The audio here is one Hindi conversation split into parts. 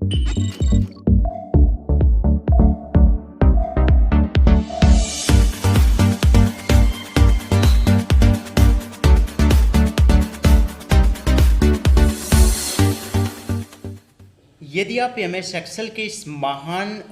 यदि आप एमएस एक्सेल के इस महान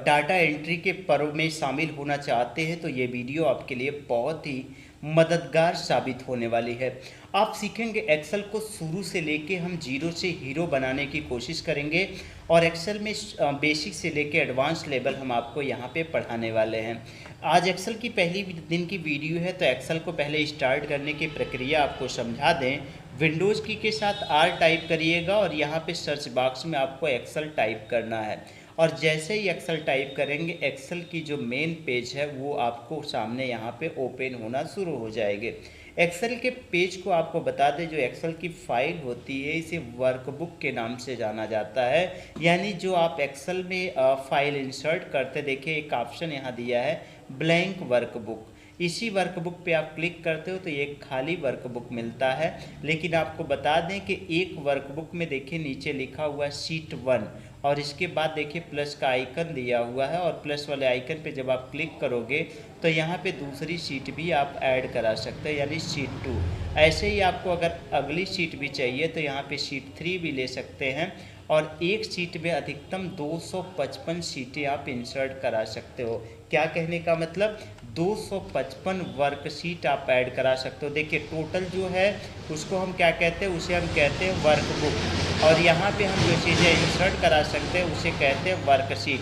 डाटा एंट्री के पर्व में शामिल होना चाहते हैं तो ये वीडियो आपके लिए बहुत ही मददगार साबित होने वाली है। आप सीखेंगे एक्सेल को शुरू से लेके हम जीरो से हीरो बनाने की कोशिश करेंगे और एक्सेल में बेसिक से लेके एडवांस लेवल हम आपको यहाँ पे पढ़ाने वाले हैं। आज एक्सेल की पहली दिन की वीडियो है तो एक्सेल को पहले स्टार्ट करने की प्रक्रिया आपको समझा दें। विंडोज़ की के साथ R टाइप करिएगा और यहाँ पे सर्च बॉक्स में आपको एक्सेल टाइप करना है और जैसे ही एक्सेल टाइप करेंगे एक्सेल की जो मेन पेज है वो आपको सामने यहाँ पे ओपन होना शुरू हो जाएंगे। एक्सेल के पेज को आपको बता दें, जो एक्सेल की फाइल होती है इसे वर्कबुक के नाम से जाना जाता है। यानी जो आप एक्सेल में फाइल इंसर्ट करते, देखिए एक ऑप्शन यहाँ दिया है ब्लैंक वर्कबुक। इसी वर्कबुक पे आप क्लिक करते हो तो एक खाली वर्कबुक मिलता है। लेकिन आपको बता दें कि एक वर्कबुक में देखिए नीचे लिखा हुआ है शीट 1 और इसके बाद देखिए प्लस का आइकन दिया हुआ है और प्लस वाले आइकन पे जब आप क्लिक करोगे तो यहाँ पे दूसरी शीट भी आप ऐड करा सकते हैं, यानी शीट 2। ऐसे ही आपको अगर अगली शीट भी चाहिए तो यहाँ पे शीट 3 भी ले सकते हैं और एक शीट में अधिकतम 255 शीटें आप इंसर्ट करा सकते हो। क्या कहने का मतलब, 255 वर्कशीट आप ऐड करा सकते हो। देखिए टोटल जो है उसको हम क्या कहते हैं, उसे हम कहते हैं वर्कबुक और यहाँ पे हम जो चीज़ें इंसर्ट करा सकते हैं उसे कहते हैं वर्कशीट।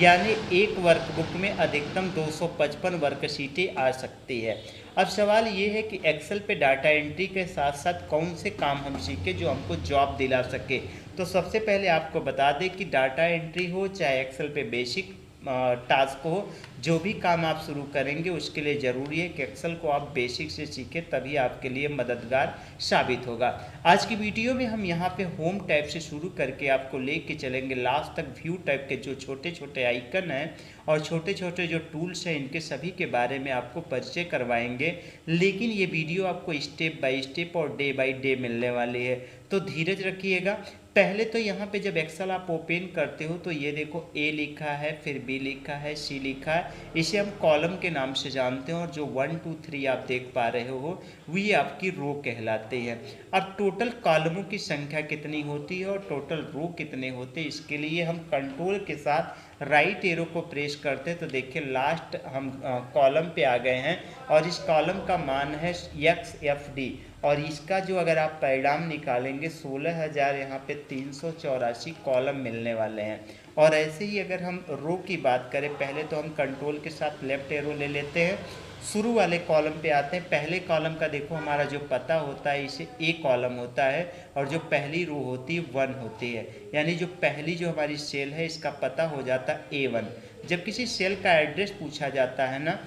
यानी एक वर्कबुक में अधिकतम 255 वर्कशीटें आ सकती है। अब सवाल ये है कि एक्सेल पे डाटा एंट्री के साथ साथ कौन से काम हम सीखे जो हमको जॉब दिला सके। तो सबसे पहले आपको बता दें कि डाटा एंट्री हो चाहे एक्सेल पे बेसिक टास्क हो, जो भी काम आप शुरू करेंगे उसके लिए ज़रूरी है कि एक्सेल को आप बेसिक से सीखें, तभी आपके लिए मददगार साबित होगा। आज की वीडियो में हम यहाँ पे होम टैब से शुरू करके आपको लेके चलेंगे लास्ट तक। व्यू टैब के जो छोटे छोटे आइकन हैं और छोटे छोटे जो टूल्स हैं इनके सभी के बारे में आपको परिचय करवाएंगे। लेकिन ये वीडियो आपको स्टेप बाय स्टेप और डे बाय डे मिलने वाली है, तो धीरज रखिएगा। पहले तो यहाँ पे जब एक्सेल आप ओपन करते हो तो ये देखो ए लिखा है, फिर बी लिखा है, सी लिखा है। इसे हम कॉलम के नाम से जानते हैं और जो 1 2 3 आप देख पा रहे हो वही आपकी रो कहलाते हैं। अब टोटल कॉलमों की संख्या कितनी होती है और टोटल रो कितने होते हैं, इसके लिए हम कंट्रोल के साथ राइट एरो को प्रेस करते हैं तो देखिए लास्ट हम कॉलम पे आ गए हैं और इस कॉलम का मान है XFD और इसका जो अगर आप परिणाम निकालेंगे 16,000 यहाँ पे 384 कॉलम मिलने वाले हैं। और ऐसे ही अगर हम रो की बात करें, पहले तो हम कंट्रोल के साथ लेफ्ट एरो ले लेते हैं, शुरू वाले कॉलम पे आते हैं। पहले कॉलम का देखो हमारा जो पता होता है इसे ए कॉलम होता है और जो पहली रो होती है 1 होती है। यानी जो पहली जो हमारी सेल है इसका पता हो जाता है A1। जब किसी सेल का एड्रेस पूछा जाता है ना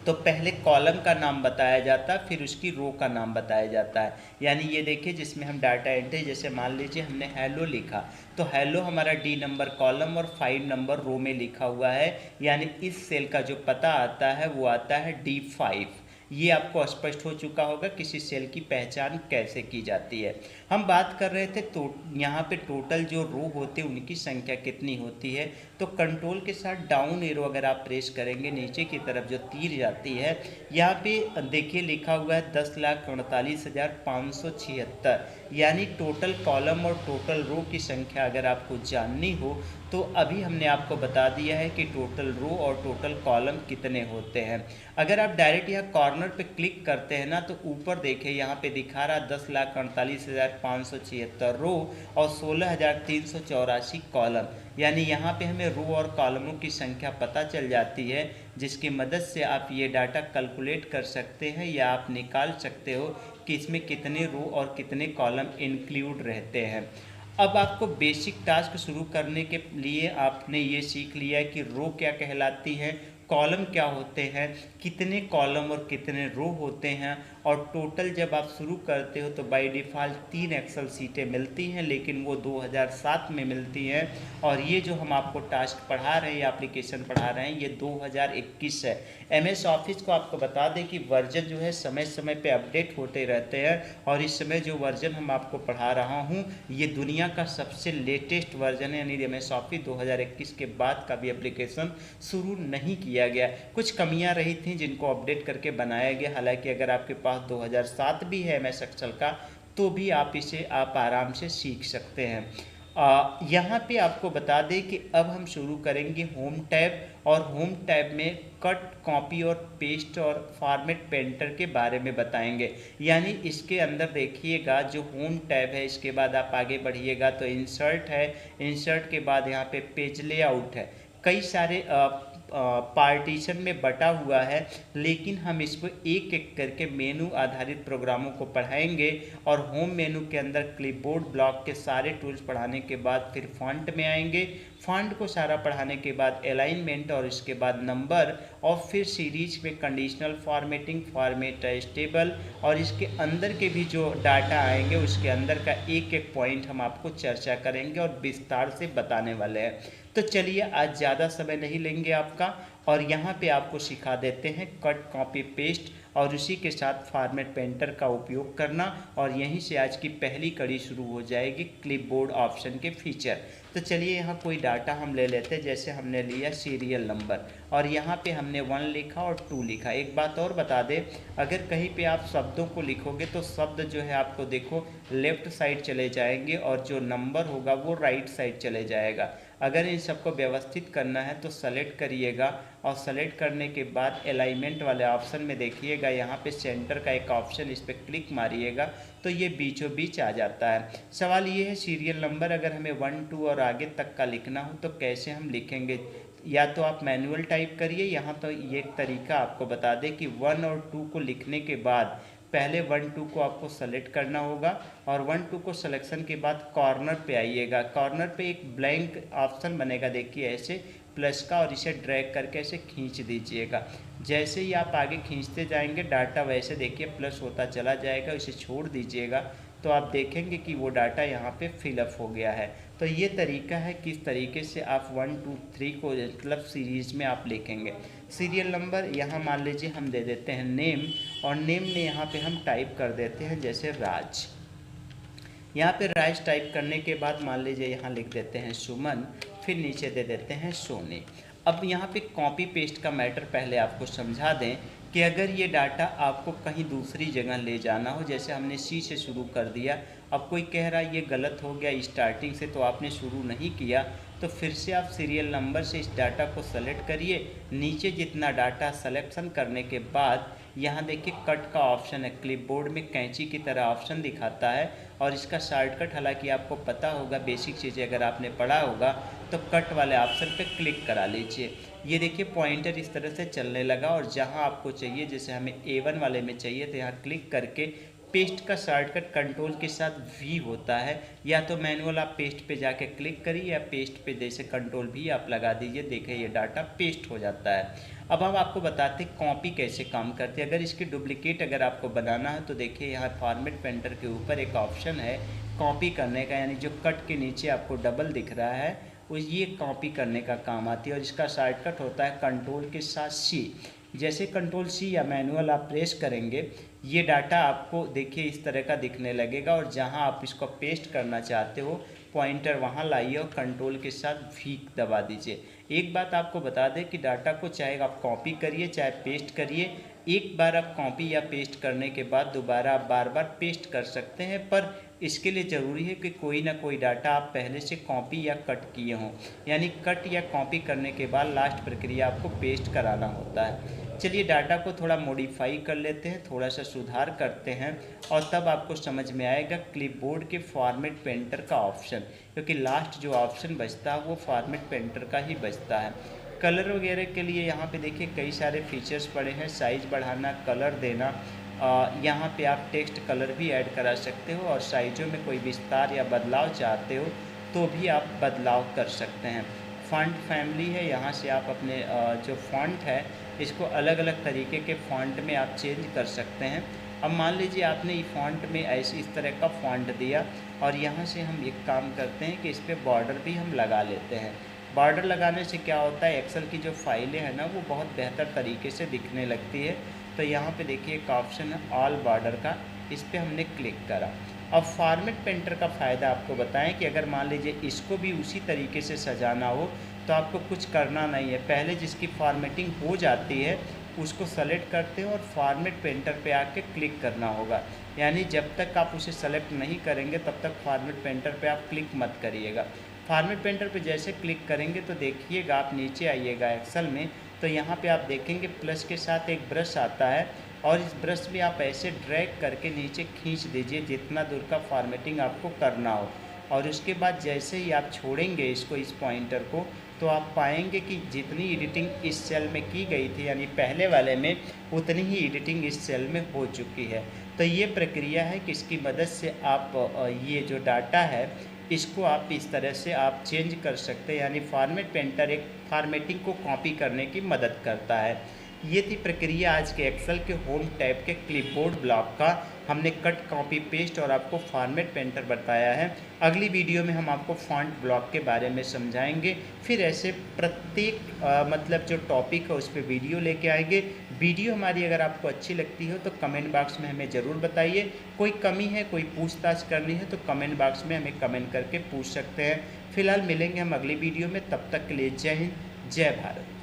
तो पहले कॉलम का नाम बताया जाता है, फिर उसकी रो का नाम बताया जाता है। यानी ये देखिए जिसमें हम डाटा एंट्री, जैसे मान लीजिए हमने हेलो लिखा तो हेलो हमारा D नंबर कॉलम और 5 नंबर रो में लिखा हुआ है। यानी इस सेल का जो पता आता है वो आता है D5। ये आपको स्पष्ट हो चुका होगा किसी सेल की पहचान कैसे की जाती है। हम बात कर रहे थे तो यहाँ पे टोटल जो रो होते हैं उनकी संख्या कितनी होती है। तो कंट्रोल के साथ डाउन एरो अगर आप प्रेस करेंगे नीचे की तरफ जो तीर जाती है यहाँ पे देखिए लिखा हुआ है 10,48,576। यानी टोटल कॉलम और टोटल रो की संख्या अगर आपको जाननी हो तो अभी हमने आपको बता दिया है कि टोटल रो और टोटल कॉलम कितने होते हैं। अगर आप डायरेक्ट यहाँ कॉर्नर पे क्लिक करते हैं ना तो ऊपर देखिए यहाँ पे दिखा रहा 10,48,576 रो और 16,384 कॉलम। यानी यहाँ पे हमें रो और कॉलमों की संख्या पता चल जाती है, जिसकी मदद से आप ये डाटा कैलकुलेट कर सकते हैं या आप निकाल सकते हो कि इसमें कितने रो और कितने कॉलम इंक्लूड रहते हैं। अब आपको बेसिक टास्क शुरू करने के लिए आपने ये सीख लिया है कि रो क्या कहलाती है, कॉलम क्या होते हैं, कितने कॉलम और कितने रो होते हैं, और टोटल जब आप शुरू करते हो तो बाय डिफ़ॉल्ट 3 एक्सेल सीटें मिलती हैं, लेकिन वो 2007 में मिलती हैं। और ये जो हम आपको टास्क पढ़ा रहे हैं या एप्लीकेशन पढ़ा रहे हैं, ये 2021 है। एमएस ऑफिस को आपको बता दें कि वर्जन जो है समय समय पे अपडेट होते रहते हैं, और इस समय जो वर्जन हम आपको पढ़ा रहा हूँ ये दुनिया का सबसे लेटेस्ट वर्जन है, यानी एमएस ऑफिस 2021 के बाद का भी एप्लीकेशन शुरू नहीं किया गया। कुछ कमियां रही थी जिनको अपडेट करके बनाया गया। हालांकि अगर आपके पास 2007 भी है एमएस एक्सेल का, तो भी आप आराम से सीख सकते हैं। यहाँ पे आपको बता दें कि अब हम शुरू करेंगे होम टैब, और होम टैब में कट, कॉपी और पेस्ट और फॉर्मेट पेंटर के बारे में बताएंगे। यानी इसके अंदर देखिएगा जो होम टैब है, इसके बाद आप आगे बढ़िएगा तो इंसर्ट है, इंसर्ट के बाद यहाँ पे पेज लेआउट है। कई सारे पार्टीशन में बटा हुआ है, लेकिन हम इसको एक एक करके मेनू आधारित प्रोग्रामों को पढ़ाएंगे। और होम मेनू के अंदर क्लिपबोर्ड ब्लॉक के सारे टूल्स पढ़ाने के बाद फिर फॉन्ट में आएंगे। फॉन्ट को सारा पढ़ाने के बाद अलाइनमेंट, और इसके बाद नंबर, और फिर सीरीज में कंडीशनल फॉर्मेटिंग, फॉर्मेट स्टेबल, और इसके अंदर के भी जो डाटा आएंगे उसके अंदर का एक एक पॉइंट हम आपको चर्चा करेंगे और विस्तार से बताने वाले हैं। तो चलिए आज ज़्यादा समय नहीं लेंगे आपका, और यहाँ पे आपको सिखा देते हैं कट, कॉपी, पेस्ट, और उसी के साथ फॉर्मेट पेंटर का उपयोग करना। और यहीं से आज की पहली कड़ी शुरू हो जाएगी क्लिपबोर्ड ऑप्शन के फीचर। तो चलिए यहाँ कोई डाटा हम ले लेते हैं, जैसे हमने लिया सीरियल नंबर, और यहाँ पे हमने 1 लिखा और 2 लिखा। एक बात और बता दें, अगर कहीं पे आप शब्दों को लिखोगे तो शब्द जो है आपको देखो लेफ्ट साइड चले जाएंगे, और जो नंबर होगा वो राइट साइड चले जाएगा। अगर इन सबको व्यवस्थित करना है तो सेलेक्ट करिएगा, और सेलेक्ट करने के बाद अलाइनमेंट वाले ऑप्शन में देखिएगा यहाँ पे सेंटर का एक ऑप्शन, इस पर क्लिक मारिएगा तो ये बीचों बीच आ जाता है। सवाल ये है सीरियल नंबर अगर हमें 1, 2 और आगे तक का लिखना हो तो कैसे हम लिखेंगे। या तो आप मैनुअल टाइप करिए, यहाँ तो ये एक तरीका आपको बता दें कि 1 और 2 को लिखने के बाद पहले 1, 2 को आपको सेलेक्ट करना होगा, और 1, 2 को सिलेक्शन के बाद कॉर्नर पे आइएगा। कॉर्नर पे एक ब्लैंक ऑप्शन बनेगा, देखिए ऐसे प्लस का, और इसे ड्रैग करके ऐसे खींच दीजिएगा। जैसे ही आप आगे खींचते जाएंगे डाटा वैसे देखिए प्लस होता चला जाएगा। इसे छोड़ दीजिएगा तो आप देखेंगे कि वो डाटा यहाँ पे फिलअप हो गया है। तो ये तरीका है किस तरीके से आप 1, 2, 3 को मतलब सीरीज़ में आप लिखेंगे। सीरियल नंबर यहाँ मान लीजिए हम दे देते हैं नेम, और नेम में यहाँ पे हम टाइप कर देते हैं जैसे राज। यहाँ पे राज टाइप करने के बाद मान लीजिए यहाँ लिख देते हैं सुमन, फिर नीचे दे देते हैं सोनी। अब यहाँ पे कॉपी पेस्ट का मैटर पहले आपको समझा दें कि अगर ये डाटा आपको कहीं दूसरी जगह ले जाना हो, जैसे हमने सी से शुरू कर दिया, अब कोई कह रहा है ये गलत हो गया स्टार्टिंग से, तो आपने शुरू नहीं किया, तो फिर से आप सीरियल नंबर से इस डाटा को सेलेक्ट करिए। नीचे जितना डाटा सेलेक्शन करने के बाद यहाँ देखिए कट का ऑप्शन है, क्लिपबोर्ड में कैंची की तरह ऑप्शन दिखाता है, और इसका शॉर्टकट हालांकि आपको पता होगा, बेसिक चीज़ें अगर आपने पढ़ा होगा तो कट वाले ऑप्शन पे क्लिक करा लीजिए। ये देखिए पॉइंटर इस तरह से चलने लगा, और जहाँ आपको चाहिए, जैसे हमें A1 वाले में चाहिए तो यहाँ क्लिक करके पेस्ट का शॉर्टकट कंट्रोल के साथ V होता है, या तो मैनुअल आप पेस्ट पे जाके क्लिक करिए, या पेस्ट पे जैसे कंट्रोल V आप लगा दीजिए, देखिए ये डाटा पेस्ट हो जाता है। अब हम आपको बताते हैं कॉपी कैसे काम करती है। अगर इसकी डुप्लीकेट अगर आपको बनाना है तो देखिए यहाँ फॉर्मेट पेंटर के ऊपर एक ऑप्शन है कॉपी करने का, यानी जो कट के नीचे आपको डबल दिख रहा है वो ये कॉपी करने का काम आती है, और इसका शॉर्टकट होता है कंट्रोल के साथ C। जैसे कंट्रोल C या मैनुअल आप प्रेस करेंगे, ये डाटा आपको देखिए इस तरह का दिखने लगेगा, और जहां आप इसको पेस्ट करना चाहते हो पॉइंटर वहां लाइए और कंट्रोल के साथ V दबा दीजिए। एक बात आपको बता दें कि डाटा को चाहे आप कॉपी करिए चाहे पेस्ट करिए, एक बार आप कॉपी या पेस्ट करने के बाद दोबारा आप बार बार पेस्ट कर सकते हैं, पर इसके लिए ज़रूरी है कि कोई ना कोई डाटा आप पहले से कॉपी या कट किए हों, यानी कट या कॉपी करने के बाद लास्ट प्रक्रिया आपको पेस्ट कराना होता है। चलिए डाटा को थोड़ा मॉडिफाई कर लेते हैं, थोड़ा सा सुधार करते हैं, और तब आपको समझ में आएगा क्लिपबोर्ड के फॉर्मेट पेंटर का ऑप्शन, क्योंकि लास्ट जो ऑप्शन बचता है वो फॉर्मेट पेंटर का ही बचता है। कलर वगैरह के लिए यहाँ पे देखिए कई सारे फीचर्स पड़े हैं, साइज़ बढ़ाना, कलर देना, यहाँ पे आप टेक्स्ट कलर भी ऐड करा सकते हो, और साइज़ों में कोई विस्तार या बदलाव चाहते हो तो भी आप बदलाव कर सकते हैं। फ़ॉन्ट फैमिली है, यहाँ से आप अपने जो फ़ॉन्ट है इसको अलग अलग तरीके के फ़ॉन्ट में आप चेंज कर सकते हैं। अब मान लीजिए आपने ये फ़ॉन्ट में ऐसे इस तरह का फ़ॉन्ट दिया और यहाँ से हम एक काम करते हैं कि इस पे बॉर्डर भी हम लगा लेते हैं। बॉर्डर लगाने से क्या होता है, एक्सेल की जो फाइलें हैं ना वो बहुत बेहतर तरीके से दिखने लगती है। तो यहाँ पे देखिए एक ऑप्शन है ऑल बॉर्डर का, इस पर हमने क्लिक करा। अब फॉर्मेट पेंटर का फ़ायदा आपको बताएं कि अगर मान लीजिए इसको भी उसी तरीके से सजाना हो तो आपको कुछ करना नहीं है, पहले जिसकी फॉर्मेटिंग हो जाती है उसको सेलेक्ट करते हो और फॉर्मेट पेंटर पे आके क्लिक करना होगा। यानी जब तक आप उसे सेलेक्ट नहीं करेंगे तब तक फॉर्मेट पेंटर पे आप क्लिक मत करिएगा। फॉर्मेट पेंटर पे जैसे क्लिक करेंगे तो देखिएगा आप नीचे आइएगा एक्सेल में, तो यहाँ पे आप देखेंगे प्लस के साथ एक ब्रश आता है और इस ब्रश में आप ऐसे ड्रैग करके नीचे खींच दीजिए जितना दूर का फॉर्मेटिंग आपको करना हो। और उसके बाद जैसे ही आप छोड़ेंगे इसको, इस पॉइंटर को, तो आप पाएंगे कि जितनी एडिटिंग इस सेल में की गई थी यानी पहले वाले में, उतनी ही एडिटिंग इस सेल में हो चुकी है। तो ये प्रक्रिया है कि इसकी मदद से आप ये जो डाटा है इसको आप इस तरह से आप चेंज कर सकते हैं। यानी फॉर्मेट पेंटर एक फॉर्मेटिंग को कॉपी करने की मदद करता है। ये थी प्रक्रिया आज के एक्सेल के होम टैब के क्लिपबोर्ड ब्लॉक का। हमने कट, कॉपी, पेस्ट और आपको फॉर्मेट पेंटर बताया है। अगली वीडियो में हम आपको फॉन्ट ब्लॉक के बारे में समझाएंगे। फिर ऐसे प्रत्येक मतलब जो टॉपिक है उस पर वीडियो लेके आएंगे। वीडियो हमारी अगर आपको अच्छी लगती हो तो कमेंट बॉक्स में हमें ज़रूर बताइए। कोई कमी है, कोई पूछताछ करनी है तो कमेंट बॉक्स में हमें कमेंट करके पूछ सकते हैं। फिलहाल मिलेंगे हम अगली वीडियो में, तब तक के लिए जय हिंद, जय भारत।